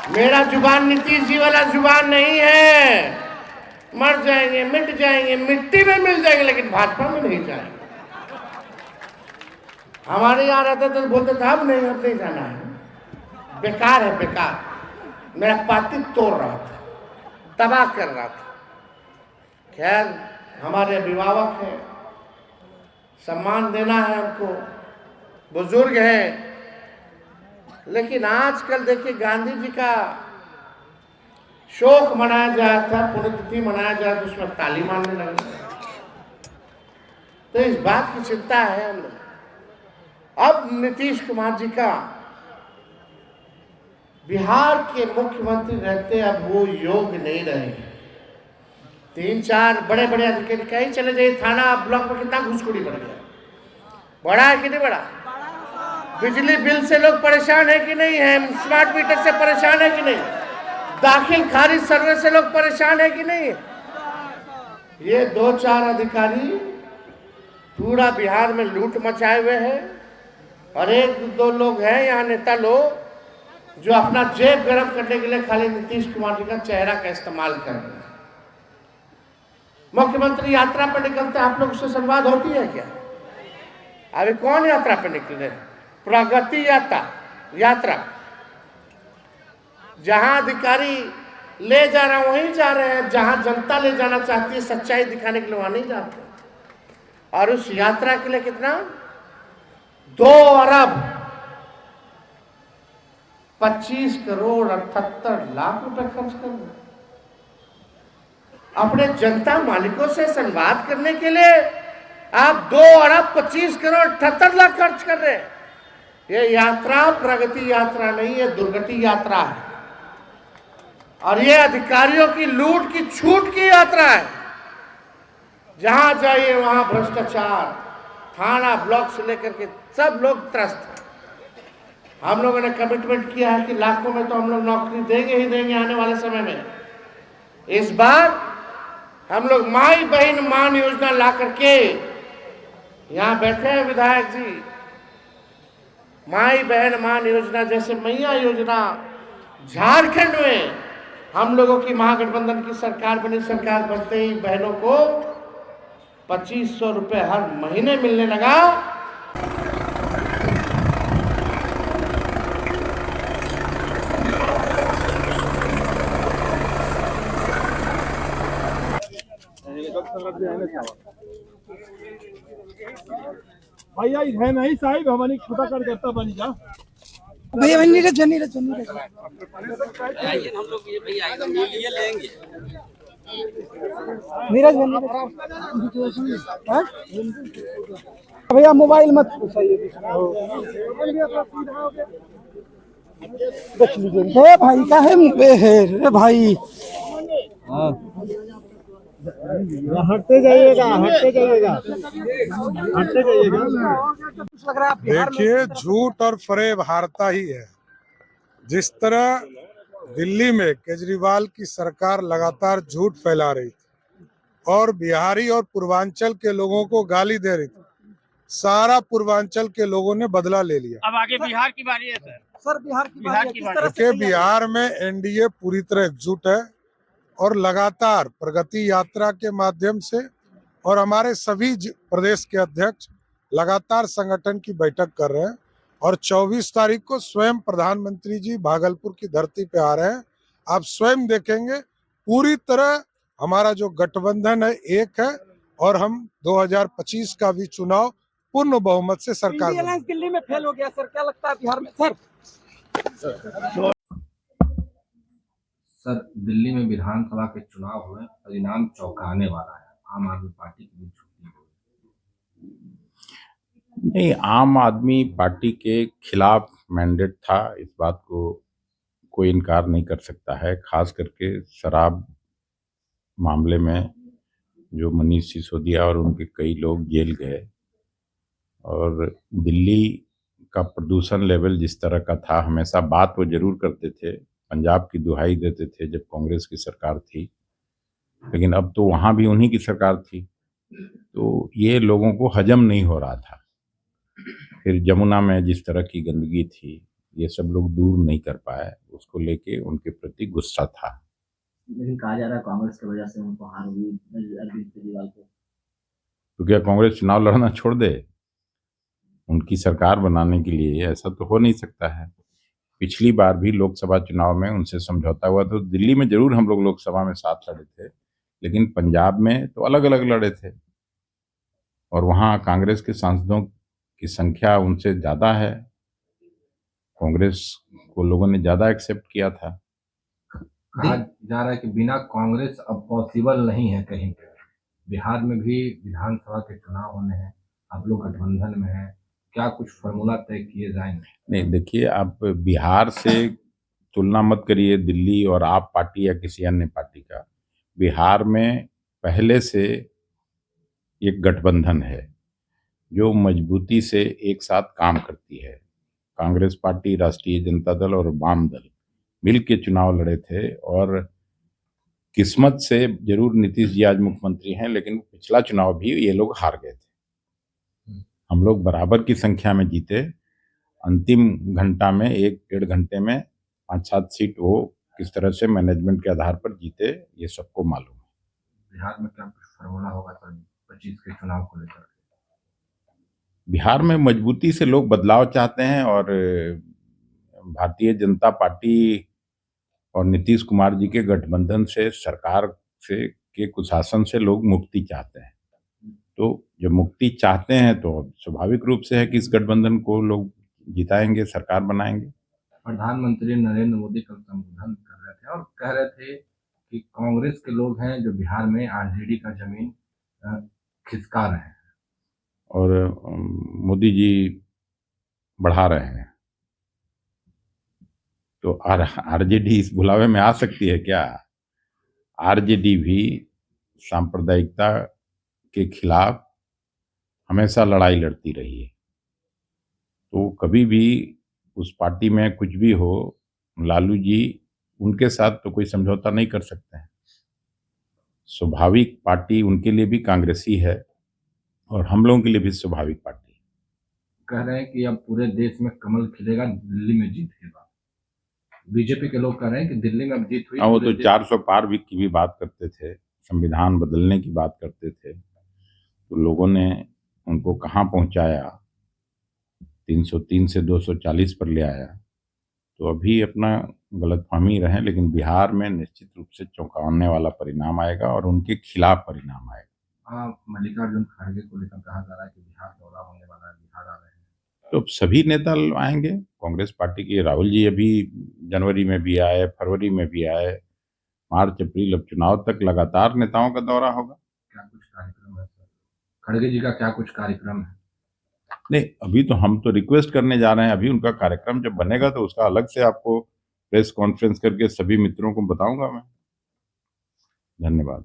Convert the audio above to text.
मेरा जुबान नीतीश जी वाला जुबान नहीं है। मर जाएंगे, मिट जाएंगे, मिट्टी में मिल जाएंगे, लेकिन भाजपा में नहीं जाएंगे। हमारे यहाँ रहते तो बोलते थे अब नहीं जाना है, बेकार है, बेकार। मेरा पार्टी तोड़ रहा था, तबाह कर रहा था। खैर, हमारे अभिभावक हैं, सम्मान देना है हमको, बुजुर्ग हैं। लेकिन आजकल देखिए, गांधी जी का शोक मनाया जाता था, पुण्यतिथि मनाया जाता, तो उसमें ताली मारने लगे। तो इस बात की चिंता है हम लोग। अब नीतीश कुमार जी का बिहार के मुख्यमंत्री रहते अब वो योग नहीं रहे। 3-4 बड़े बड़े अधिकारी कहीं चले जाइए, थाना ब्लॉक में कितना घुसखोरी बढ़ गया, बड़ा है कि नहीं बड़ा? बिजली बिल से लोग परेशान है कि नहीं है? स्मार्ट मीटर से परेशान है कि नहीं? दाखिल खारिज सर्वे से लोग परेशान है कि नहीं? ये 2-4 अधिकारी पूरा बिहार में लूट मचाए हुए हैं, और 1-2 लोग हैं यहाँ नेता लोग जो अपना जेब गर्म करने के लिए खाली नीतीश कुमार जी का चेहरा का इस्तेमाल कर रहे हैं। मुख्यमंत्री यात्रा पर निकलते आप लोग उससे संवाद होती है क्या? अभी कौन यात्रा पर निकले? प्रगति यात्रा जहां अधिकारी ले जा रहा वहीं जा रहे हैं, जहां जनता ले जाना चाहती है सच्चाई दिखाने के लिए वहां नहीं जाते। और उस यात्रा के लिए कितना? 2 अरब 25 करोड़ 78 लाख रुपए खर्च कर रहे। अपने जनता मालिकों से संवाद करने के लिए आप 2 अरब 25 करोड़ 78 लाख खर्च कर रहे हैं। ये यात्रा प्रगति यात्रा नहीं है, दुर्गति यात्रा है। और ये अधिकारियों की लूट की छूट की यात्रा है। जहां जाइए वहां भ्रष्टाचार, थाना ब्लॉक से लेकर के सब लोग त्रस्त हैं। हम लोगों ने कमिटमेंट किया है कि लाखों में तो हम लोग नौकरी देंगे ही देंगे आने वाले समय में। इस बार हम लोग माई बहन मान योजना ला करके, यहाँ बैठे हैं विधायक जी, माई बहन मान योजना जैसे मैया योजना झारखंड में हम लोगों की महागठबंधन की सरकार बनी। सरकार बनते ही बहनों को 2500 रुपए हर महीने मिलने लगा। भैया है नहीं साहिब, हमारी खुदा कर करता बनी जा भैया नीरज हम लोग ये भैया ये लेंगे नीरज भैया मोबाइल मत देख लीजिए भाई का है भाई। हटते जाइएगा, हटते जाइएगा, हटते जाइएगा। देखिए, झूठ और फरेब हारता ही है। जिस तरह दिल्ली में केजरीवाल की सरकार लगातार झूठ फैला रही थी और बिहारी और पूर्वांचल के लोगों को गाली दे रही थी, सारा पूर्वांचल के लोगों ने बदला ले लिया। अब आगे बिहार की बारी है सर। बिहार की बारी है। देखिए, बिहार में एनडीए पूरी तरह एकजुट है और लगातार प्रगति यात्रा के माध्यम से और हमारे सभी प्रदेश के अध्यक्ष लगातार संगठन की बैठक कर रहे हैं। और 24 तारीख को स्वयं प्रधानमंत्री जी भागलपुर की धरती पे आ रहे हैं। आप स्वयं देखेंगे पूरी तरह हमारा जो गठबंधन है एक है, और हम 2025 का भी चुनाव पूर्ण बहुमत से सरकार दिल्ली में फेल हो गया सर, क्या लगता है बिहार में सर? सर, दिल्ली में विधानसभा के चुनाव हुए, परिणाम चौंकाने वाला है। आम आदमी पार्टी की भी छुट्टी हो नहीं, आम आदमी पार्टी के खिलाफ मैंडेट था, इस बात को कोई इनकार नहीं कर सकता है। खास करके शराब मामले में जो मनीष सिसोदिया और उनके कई लोग जेल गए, और दिल्ली का प्रदूषण लेवल जिस तरह का था, हमेशा बात वो जरूर करते थे, पंजाब की दुहाई देते थे जब कांग्रेस की सरकार थी, लेकिन अब तो वहाँ भी उन्हीं की सरकार थी, तो ये लोगों को हजम नहीं हो रहा था। फिर जमुना में जिस तरह की गंदगी थी, ये सब लोग दूर नहीं कर पाए, उसको लेके उनके प्रति गुस्सा था। लेकिन कहा जा रहा है कांग्रेस की वजह से उनको हार हुई अरविंद केजरीवाल को। तो क्या कांग्रेस चुनाव लड़ना छोड़ दे उनकी सरकार बनाने के लिए? ऐसा तो हो नहीं सकता है। पिछली बार भी लोकसभा चुनाव में उनसे समझौता हुआ, तो दिल्ली में जरूर हम लोग लोकसभा में साथ लड़े थे, लेकिन पंजाब में तो अलग अलग लड़े थे और वहाँ कांग्रेस के सांसदों की संख्या उनसे ज़्यादा है। कांग्रेस को लोगों ने ज़्यादा एक्सेप्ट किया था। कहा जा रहा है कि बिना कांग्रेस अब पॉसिबल नहीं है कहीं पे। बिहार में भी विधानसभा के चुनाव होने हैं, आप लोग गठबंधन में हैं, क्या कुछ फॉर्मूला तय किए जाएंगे? नहीं, देखिए, आप बिहार से तुलना मत करिए दिल्ली और आप पार्टी या किसी अन्य पार्टी का। बिहार में पहले से एक गठबंधन है जो मजबूती से एक साथ काम करती है। कांग्रेस पार्टी, राष्ट्रीय जनता दल और वाम दल मिल के चुनाव लड़े थे और किस्मत से जरूर नीतीश जी आज मुख्यमंत्री हैं, लेकिन पिछला चुनाव भी ये लोग हार गए थे। हम लोग बराबर की संख्या में जीते। अंतिम घंटा में 1-1.5 घंटे में 5-7 सीट वो किस तरह से मैनेजमेंट के आधार पर जीते, ये सबको मालूम है। बिहार में क्या कुछ फॉर्मूला होगा सर 25 के चुनाव को लेकर? बिहार में मजबूती से लोग बदलाव चाहते हैं और भारतीय जनता पार्टी और नीतीश कुमार जी के गठबंधन से, सरकार से के कुशासन से लोग मुक्ति चाहते हैं। तो जब मुक्ति चाहते हैं तो स्वाभाविक रूप से है कि इस गठबंधन को लोग जिताएंगे, सरकार बनाएंगे। प्रधानमंत्री नरेंद्र मोदी कल संबोधन कर रहे थे और कह रहे थे कि कांग्रेस के लोग हैं जो बिहार में आरजेडी का जमीन खिसका रहे हैं और मोदी जी बढ़ा रहे हैं। तो आरजेडी इस बुलावे में आ सकती है क्या? आरजेडी भी सांप्रदायिकता के खिलाफ हमेशा लड़ाई लड़ती रही है। तो कभी भी उस पार्टी में कुछ भी हो, लालू जी उनके साथ तो कोई समझौता नहीं कर सकते हैं। स्वाभाविक पार्टी उनके लिए भी कांग्रेस ही है और हम लोगों के लिए भी स्वाभाविक पार्टी। कह रहे हैं कि अब पूरे देश में कमल खिलेगा दिल्ली में जीत के बाद। बीजेपी के लोग कह रहे हैं कि दिल्ली में अब जीत हुई। हाँ, वो तो 400 पार भी की भी बात करते थे, संविधान बदलने की बात करते थे, तो लोगों ने उनको कहाँ पहुंचाया, 303 से 240 पर ले आया। तो अभी अपना गलतफहमी रहे, लेकिन बिहार में निश्चित रूप से चौंकाने वाला परिणाम आएगा और उनके खिलाफ परिणाम आएगा। मल्लिकार्जुन खड़गे को लेकर कहा जा रहा है कि बिहार दौरा होने वाला है, बिहार आ रहे हैं। तो सभी नेता आएंगे कांग्रेस पार्टी के। राहुल जी अभी जनवरी में भी आए, फरवरी में भी आए, मार्च अप्रैल, अब चुनाव तक लगातार नेताओं का दौरा होगा। क्या कुछ कार्यक्रम है सर? खड़गे जी का क्या कुछ कार्यक्रम है? नहीं, अभी तो हम तो रिक्वेस्ट करने जा रहे हैं। अभी उनका कार्यक्रम जब बनेगा तो उसका अलग से आपको प्रेस कॉन्फ्रेंस करके सभी मित्रों को बताऊंगा मैं। धन्यवाद।